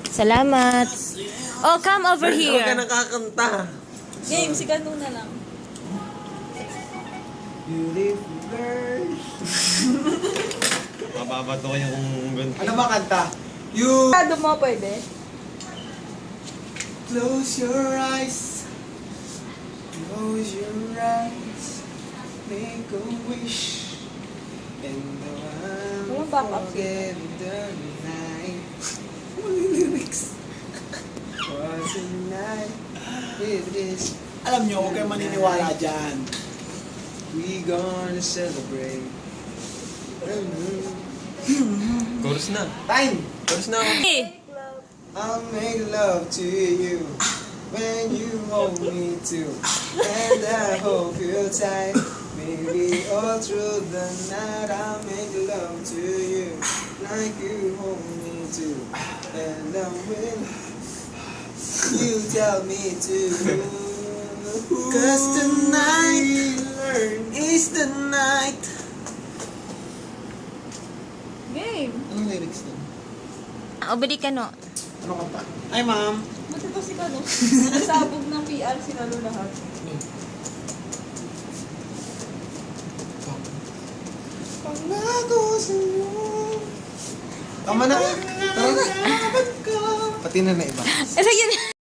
Salamat. Oh, come over Huwag ka here. nakakanta. Game, si Kanu na lang. Beautiful girl. Mababato ko yung ganito. Ano ba kanta? You Kado mo pwede? close your eyes. Close your eyes. Make a wish. And the Walang one backup forget the night. Lyrics. Was a night. It is. Alam nyo, huwag kayong maniniwala dyan. We gonna celebrate. Chorus na. Time! Chorus na ako. Hey. I'll make love to you when you hold me too, and I hold you tight. Maybe all through the night I'll make love to you like you hold me too, and I will. You tell me to. 'Cause tonight is the night. Game. Anong lyrics nun? Obedi ka no. Ano kanta? Ay, ma'am. Buti pa si Kanu. Nasabog ng PR si Kanu lahat. Pangako sa'yo. Tama na. Tara na. Pati na iba. Sige na.